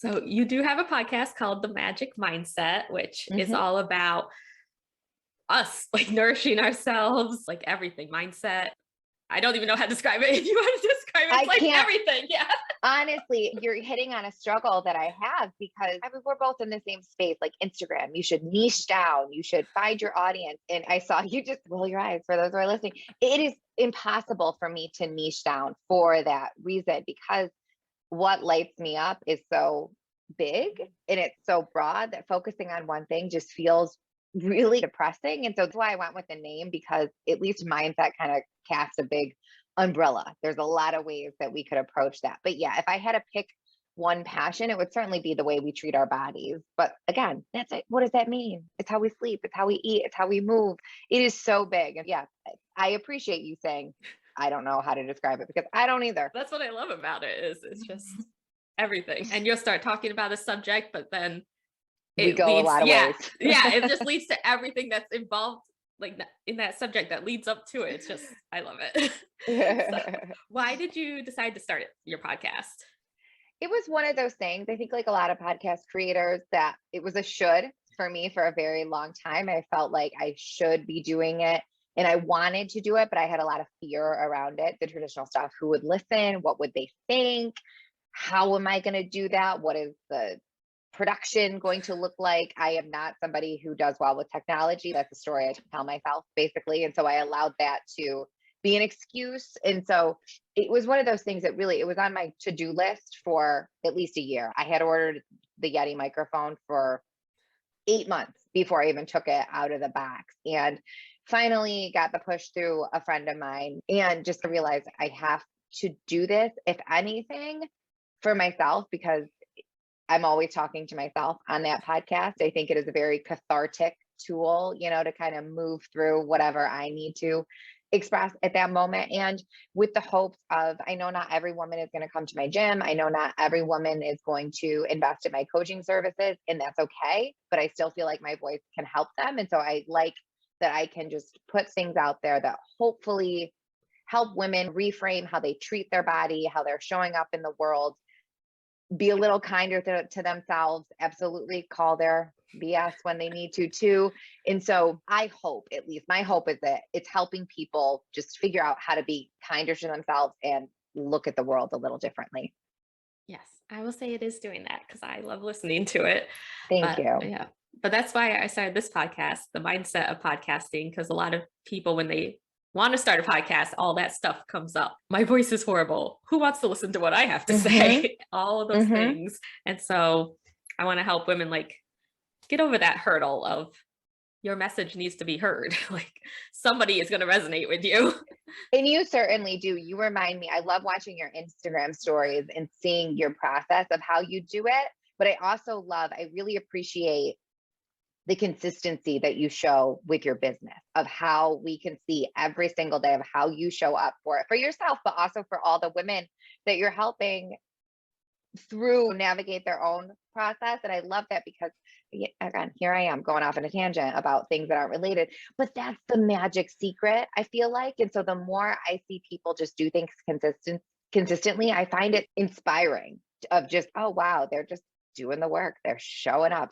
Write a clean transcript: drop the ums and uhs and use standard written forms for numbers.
So you do have a podcast called The Magic Mindset, which is Hmm. all about us, like nourishing ourselves, like everything, mindset. I don't even know how to describe it. If you want to describe it, I it's like can't, everything. Yeah. honestly, you're hitting on a struggle that I have because I mean, we're both in the same space, like Instagram. You should niche down, you should find your audience. And I saw you just roll your eyes for those who are listening. It is impossible for me to niche down for that reason because what lights me up is so big and it's so broad that focusing on one thing just feels really depressing. And so that's why I went with the name because at least mindset kind of casts a big umbrella. There's a lot of ways that we could approach that. But yeah, if I had to pick one passion, it would certainly be the way we treat our bodies. But again, that's it. What does that mean? It's how we sleep, it's how we eat, it's how we move. It is so big. And yeah, I appreciate you saying, I don't know how to describe it because I don't either. That's what I love about it is it's just everything. And you'll start talking about a subject, but then We it go a leads, lot of yeah, ways. yeah, it just leads to everything that's involved, like in that subject that leads up to it. It's just, I love it. So, why did you decide to start your podcast? It was one of those things. I think, like a lot of podcast creators, that it was a should for me for a very long time. I felt like I should be doing it and I wanted to do it, but I had a lot of fear around it. The traditional stuff: who would listen? What would they think? How am I going to do that? What is the production going to look like? I am not somebody who does well with technology. That's the story I tell myself, basically. And so I allowed that to be an excuse. And so it was one of those things that really, it was on my to-do list for at least a year. I had ordered the Yeti microphone for 8 months before I even took it out of the box. And finally got the push through a friend of mine and just realized I have to do this, if anything, for myself, because I'm always talking to myself on that podcast. I think it is a very cathartic tool, to kind of move through whatever I need to express at that moment. And with the hopes of, I know not every woman is going to come to my gym. I know not every woman is going to invest in my coaching services, and that's okay. But I still feel like my voice can help them. And so I like that I can just put things out there that hopefully help women reframe how they treat their body, how they're showing up in the world, be a little kinder to themselves, absolutely call their BS when they need to too. And so I hope, at least my hope is that it's helping people just figure out how to be kinder to themselves and look at the world a little differently. Yes, I will say it is doing that because I love listening to it. Thank But you. yeah, but that's why I started this podcast, the mindset of podcasting, because a lot of people, when they want to start a podcast, all that stuff comes up. My voice is horrible. Who wants to listen to what I have to Mhm. say? All of those Mhm. things. And so I want to help women like get over that hurdle of your message needs to be heard. Like somebody is going to resonate with you. And you certainly do. You remind me. I love watching your Instagram stories and seeing your process of how you do it. But I really appreciate the consistency that you show with your business, of how we can see every single day of how you show up for it, for yourself, but also for all the women that you're helping through navigate their own process. And I love that because, again, here I am going off on a tangent about things that aren't related, but that's the magic secret, I feel like. And so the more I see people just do things consistently, I find it inspiring, of just, oh wow, they're just doing the work, they're showing up.